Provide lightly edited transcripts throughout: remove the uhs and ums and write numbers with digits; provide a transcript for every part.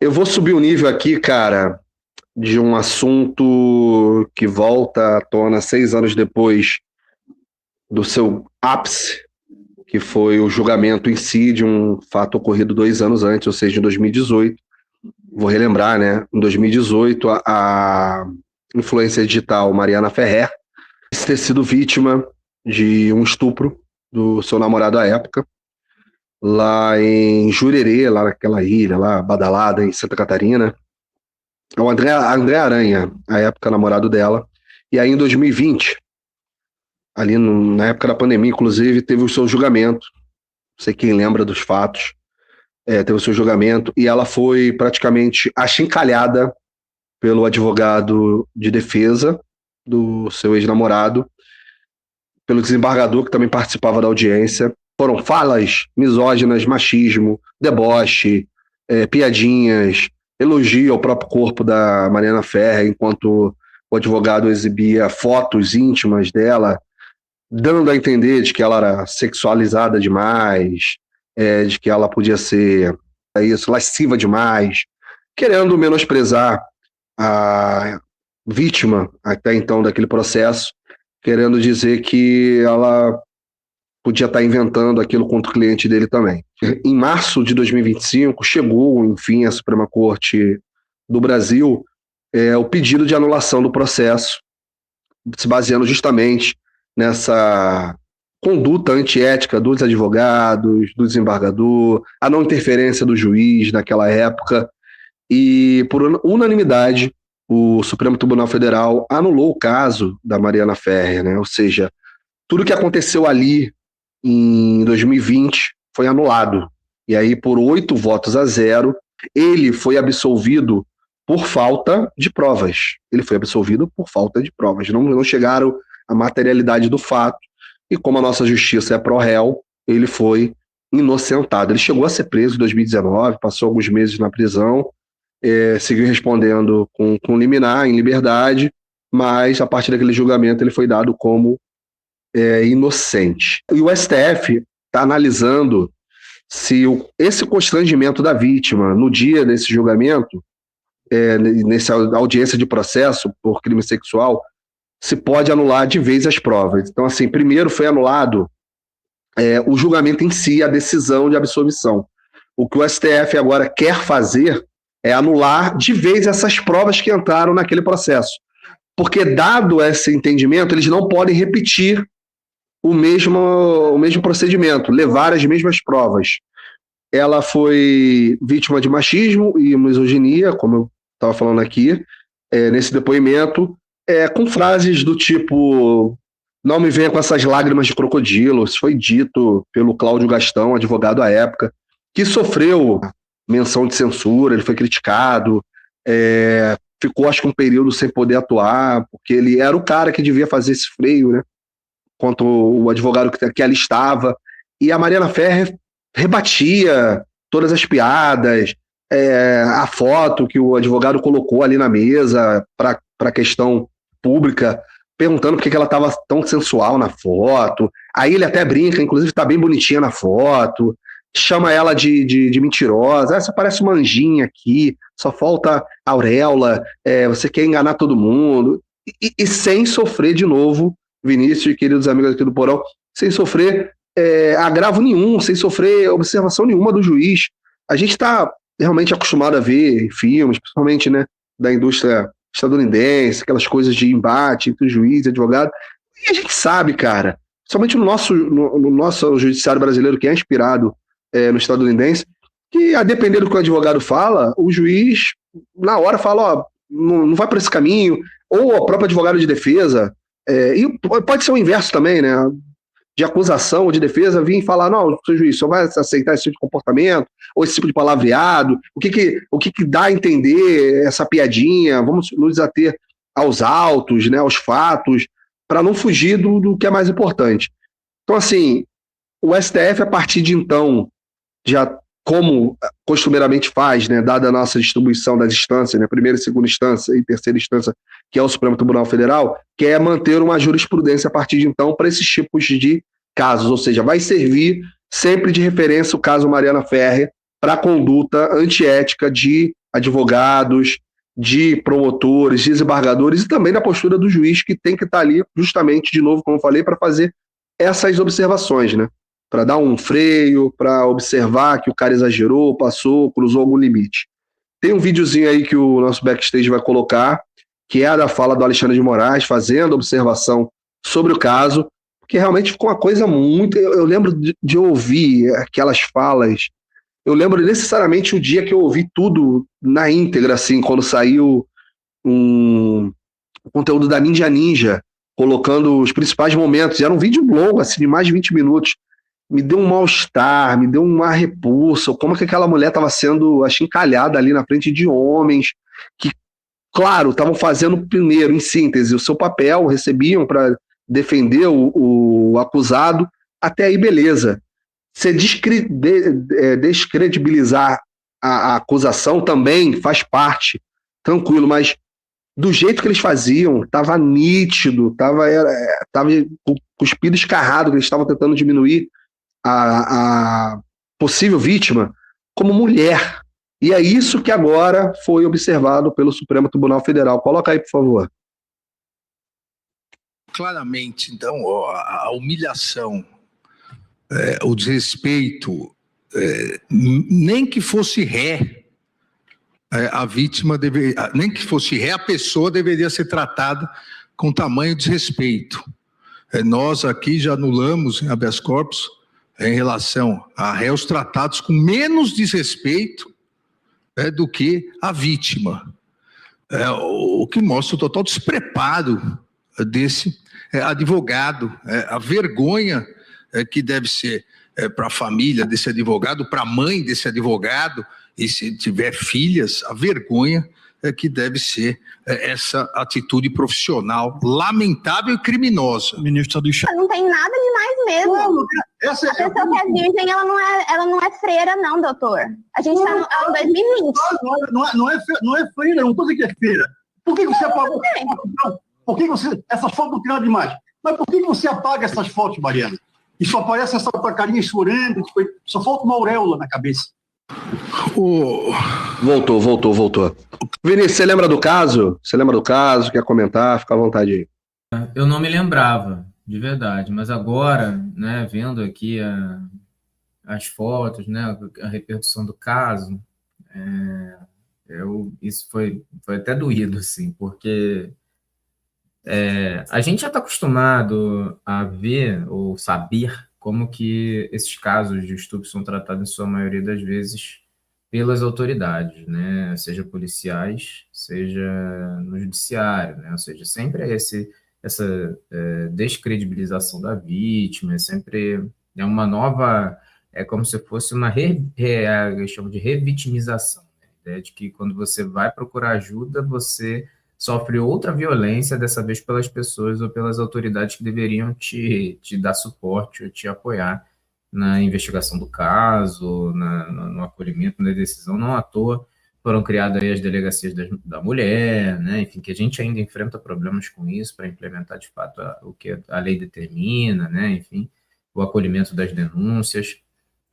Eu vou subir o nível aqui, cara, de um assunto que volta à tona 6 anos depois do seu ápice, que foi o julgamento em si de um fato ocorrido 2 anos antes, ou seja, em 2018. Vou relembrar, né? Em 2018, a influência digital Mariana Ferrer ter sido vítima de um estupro do seu namorado à época, lá em Jurerê, lá naquela ilha, lá badalada em Santa Catarina. É o André Aranha, à época namorado dela. E aí em 2020, ali na época da pandemia, inclusive, teve o seu julgamento. Não sei quem lembra dos fatos. Teve o seu julgamento e ela foi praticamente achincalhada pelo advogado de defesa do seu ex-namorado, pelo desembargador que também participava da audiência. Foram falas misóginas, machismo, deboche, piadinhas, elogio ao próprio corpo da Mariana Ferrer, enquanto o advogado exibia fotos íntimas dela, dando a entender de que ela era sexualizada demais, de que ela podia ser isso, lasciva demais, querendo menosprezar a vítima até então daquele processo, querendo dizer que ela podia estar inventando aquilo contra o cliente dele também. Em março de 2025, chegou, enfim, à Suprema Corte do Brasil o pedido de anulação do processo, se baseando justamente nessa conduta antiética dos advogados, do desembargador, a não interferência do juiz naquela época, e por unanimidade o Supremo Tribunal Federal anulou o caso da Mariana Ferrer, né? Ou seja, tudo que aconteceu ali em 2020 foi anulado. E aí, por 8 votos a 0, ele foi absolvido por falta de provas. Ele foi absolvido por falta de provas. Não chegaram à materialidade do fato. E como a nossa justiça é pró-réu, ele foi inocentado. Ele chegou a ser preso em 2019, passou alguns meses na prisão, seguiu respondendo com liminar, em liberdade, mas a partir daquele julgamento ele foi dado como inocente. E o STF está analisando se esse constrangimento da vítima no dia desse julgamento, nessa audiência de processo por crime sexual, se pode anular de vez as provas. Então, assim, primeiro foi anulado o julgamento em si, a decisão de absolvição. O que o STF agora quer fazer é anular de vez essas provas que entraram naquele processo. Porque, dado esse entendimento, eles não podem repetir o mesmo procedimento, levar as mesmas provas. Ela foi vítima de machismo e misoginia, como eu estava falando aqui, nesse depoimento, com frases do tipo: não me venha com essas lágrimas de crocodilo. Isso foi dito pelo Cláudio Gastão, advogado à época, que sofreu menção de censura, ele foi criticado, ficou acho que um período sem poder atuar, porque ele era o cara que devia fazer esse freio, né, quanto o advogado que ali estava, e a Mariana Ferrer rebatia todas as piadas, a foto que o advogado colocou ali na mesa para a questão pública, perguntando por que ela estava tão sensual na foto. Aí ele até brinca, inclusive está bem bonitinha na foto, chama ela de mentirosa. Você parece uma anjinha aqui, só falta auréola, você quer enganar todo mundo. E sem sofrer de novo, Vinícius e queridos amigos aqui do Porão, sem sofrer agravo nenhum, sem sofrer observação nenhuma do juiz. A gente está realmente acostumado a ver filmes, principalmente, né, da indústria estadunidense, aquelas coisas de embate entre o juiz e advogado, e a gente sabe, cara, somente no nosso judiciário brasileiro, que é inspirado no estadunidense, que a depender do que o advogado fala, o juiz na hora fala, ó, não vai por esse caminho, ou o próprio advogado de defesa, e pode ser o inverso também, né, de acusação ou de defesa, vir falar, não, seu juiz, só vai aceitar esse tipo de comportamento, ou esse tipo de palavreado, o que dá a entender essa piadinha, vamos nos ater aos autos, né, aos fatos, para não fugir do que é mais importante. Então, assim, o STF, a partir de então, já como costumeiramente faz, né, dada a nossa distribuição das instâncias, né, primeira e segunda instância e terceira instância, que é o Supremo Tribunal Federal, quer manter uma jurisprudência a partir de então para esses tipos de casos, ou seja, vai servir sempre de referência o caso Mariana Ferrer, para a conduta antiética de advogados, de promotores, de desembargadores e também da postura do juiz, que tem que estar ali justamente, de novo, como eu falei, para fazer essas observações, né? Para dar um freio, para observar que o cara exagerou, passou, cruzou algum limite. Tem um videozinho aí que o nosso backstage vai colocar, que é a da fala do Alexandre de Moraes, fazendo observação sobre o caso, porque realmente ficou uma coisa muito... Eu lembro de ouvir aquelas falas, eu lembro necessariamente o dia que eu ouvi tudo na íntegra, assim, quando saiu o conteúdo da Ninja Ninja, colocando os principais momentos. Era um vídeo longo, assim, de mais de 20 minutos. Me deu um mal-estar, me deu uma repulsa, como que aquela mulher estava sendo achincalhada ali na frente de homens que, claro, estavam fazendo primeiro, em síntese, o seu papel, recebiam para defender o acusado, até aí beleza. Você descredibilizar a acusação também faz parte, tranquilo, mas do jeito que eles faziam, estava nítido, tava cuspido escarrado, que eles estavam tentando diminuir a possível vítima como mulher. E é isso que agora foi observado pelo Supremo Tribunal Federal. Coloca aí, por favor. Claramente, então, a humilhação, o desrespeito, nem que fosse ré, a vítima deveria, nem que fosse ré, a pessoa deveria ser tratada com tamanho desrespeito. Nós aqui já anulamos em habeas corpus em relação a réus tratados com menos desrespeito do que a vítima. O que mostra o total despreparo desse advogado, a vergonha que deve ser para a família desse advogado, para a mãe desse advogado, e se tiver filhas, a vergonha que deve ser essa atitude profissional lamentável e criminosa. Ministro do Não tem nada demais mesmo. A pessoa que é virgem, ela não é freira, não, doutor. A gente está no 2020. Não é freira, não estou dizendo que é freira. Por que você apagou? Por que você... Essas fotos não tiraram demais. Mas por que você apaga essas fotos, Mariana? E só aparece essa tua carinha chorando, só falta uma auréola na cabeça. Voltou. Vinícius, você lembra do caso? Quer comentar? Fica à vontade aí. Eu não me lembrava, de verdade, mas agora, né, vendo aqui as fotos, né, a repercussão do caso, isso foi até doído, assim, porque a gente já está acostumado a ver ou saber como que esses casos de estupro são tratados, em sua maioria das vezes, pelas autoridades, né? Seja policiais, seja no judiciário, né? Ou seja, sempre essa descredibilização da vítima, sempre é uma nova, é como se fosse uma eu chamo de revitimização, né? A ideia de que quando você vai procurar ajuda, você sofre outra violência, dessa vez pelas pessoas ou pelas autoridades que deveriam te dar suporte ou te apoiar na investigação do caso, no acolhimento, na decisão. Não à toa foram criadas aí as delegacias da mulher, né? Enfim, que a gente ainda enfrenta problemas com isso para implementar de fato o que a lei determina, né? Enfim, o acolhimento das denúncias,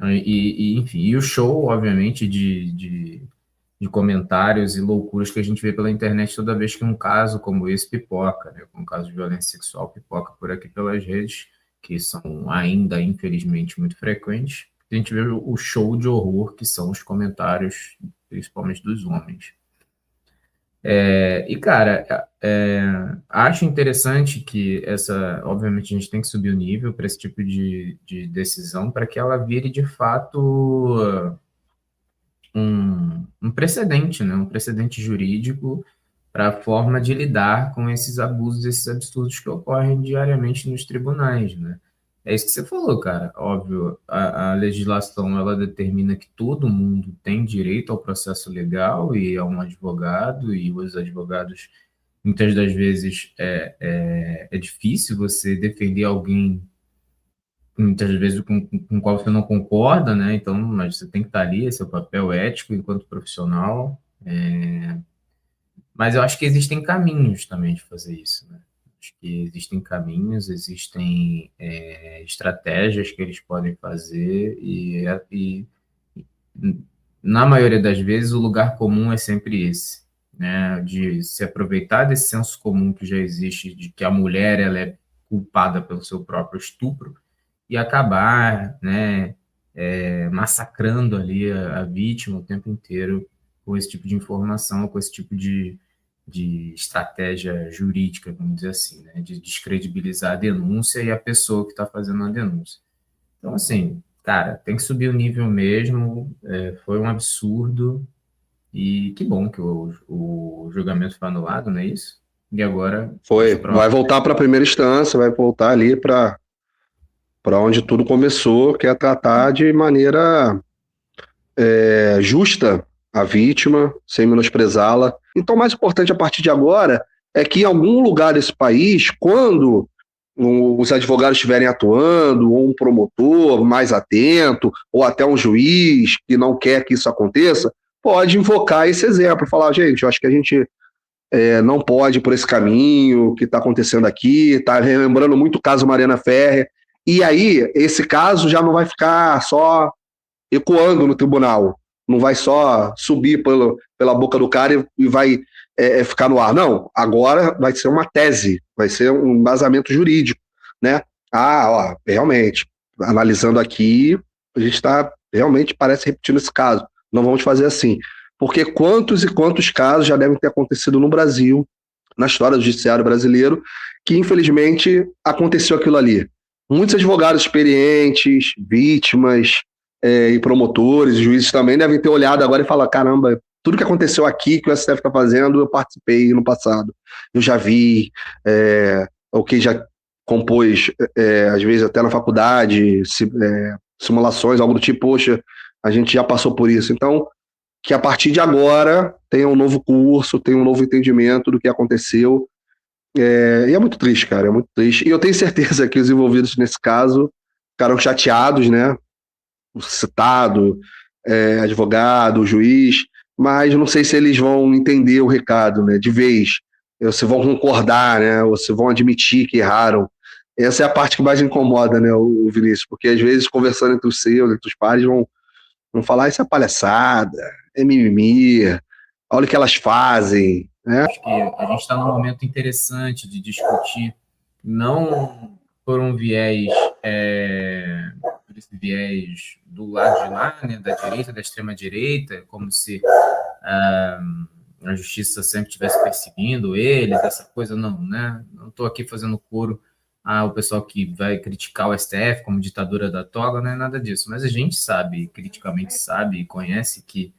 enfim, e o show, obviamente, de comentários e loucuras que a gente vê pela internet toda vez que um caso como esse pipoca, né? Um caso de violência sexual pipoca por aqui pelas redes, que são ainda, infelizmente, muito frequentes. A gente vê o show de horror que são os comentários, principalmente dos homens. Cara, acho interessante que obviamente, a gente tem que subir o nível para esse tipo de decisão, para que ela vire, de fato, um precedente, né? Um precedente jurídico para a forma de lidar com esses abusos, esses absurdos que ocorrem diariamente nos tribunais, né? É isso que você falou, cara. Óbvio, a legislação, ela determina que todo mundo tem direito ao processo legal e a um advogado, e os advogados, muitas das vezes, é difícil você defender alguém, muitas vezes, com o qual você não concorda, né? Então, mas você tem que estar ali, esse é o papel ético enquanto profissional. Mas eu acho que existem caminhos também de fazer isso, né? Acho que existem caminhos, existem estratégias que eles podem fazer e na maioria das vezes, o lugar comum é sempre esse, né? De se aproveitar desse senso comum que já existe, de que a mulher ela é culpada pelo seu próprio estupro, e acabar, né, massacrando ali a vítima o tempo inteiro com esse tipo de informação, com esse tipo de estratégia jurídica, vamos dizer assim, né, de descredibilizar a denúncia e a pessoa que está fazendo a denúncia. Então, assim, cara, tem que subir o nível mesmo, foi um absurdo, e que bom que o julgamento foi anulado, não é isso? E agora... Vai voltar para a primeira instância, vai voltar ali para onde tudo começou, que é tratar de maneira justa a vítima, sem menosprezá-la. Então, o mais importante a partir de agora é que em algum lugar desse país, quando os advogados estiverem atuando, ou um promotor mais atento, ou até um juiz que não quer que isso aconteça, pode invocar esse exemplo, falar, gente, eu acho que a gente não pode ir por esse caminho que está acontecendo aqui, está relembrando muito o caso Mariana Ferrer, e aí esse caso já não vai ficar só ecoando no tribunal, não vai só subir pela boca do cara e vai ficar no ar. Não, agora vai ser uma tese, vai ser um embasamento jurídico, né? Realmente, analisando aqui, a gente está realmente parece repetindo esse caso. Não vamos fazer assim. Porque quantos e quantos casos já devem ter acontecido no Brasil, na história do judiciário brasileiro, que infelizmente aconteceu aquilo ali. Muitos advogados experientes, vítimas e promotores, juízes também devem ter olhado agora e falar, caramba, tudo que aconteceu aqui que o STF está fazendo, eu participei no passado. Eu já vi, o que já compôs, às vezes até na faculdade, simulações, algo do tipo, poxa, a gente já passou por isso. Então, que a partir de agora tenha um novo curso, tenha um novo entendimento do que aconteceu. E é muito triste, cara, é muito triste. E eu tenho certeza que os envolvidos nesse caso ficaram chateados, né? O citado, advogado, o juiz, mas não sei se eles vão entender o recado, né? De vez, ou se vão concordar, né? Ou se vão admitir que erraram. Essa é a parte que mais incomoda, né, o Vinícius, porque às vezes conversando entre os seus, entre os pares, vão falar, isso é palhaçada, é mimimi, olha o que elas fazem, né? Acho que a gente está num momento interessante de discutir, não por um viés, por esse viés do lado de lá, né, da direita, da extrema-direita, como se a justiça sempre estivesse perseguindo eles, essa coisa, não, né? Não estou aqui fazendo coro ao pessoal que vai criticar o STF como ditadura da toga, não é nada disso, mas a gente sabe, criticamente sabe e conhece que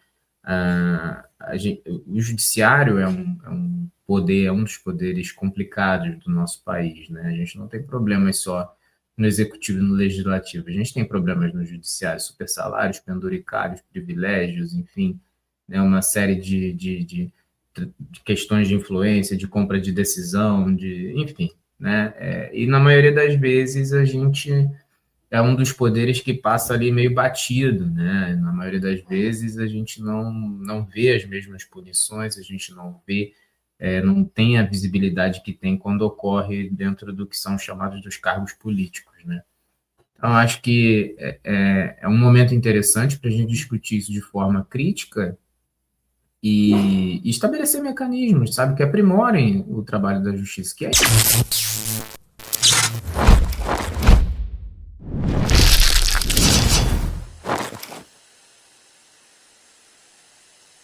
o judiciário é um poder, é um dos poderes complicados do nosso país, né? A gente não tem problemas só no executivo e no legislativo, a gente tem problemas no judiciário, super salários, penduricários, privilégios, enfim, né? Uma série de questões de influência, de compra de decisão, enfim, né? E na maioria das vezes a gente é um dos poderes que passa ali meio batido, né? Na maioria das vezes a gente não vê as mesmas punições, a gente não vê, não tem a visibilidade que tem quando ocorre dentro do que são chamados dos cargos políticos, né? Então, acho que é um momento interessante para a gente discutir isso de forma crítica e estabelecer mecanismos, sabe, que aprimorem o trabalho da justiça, que é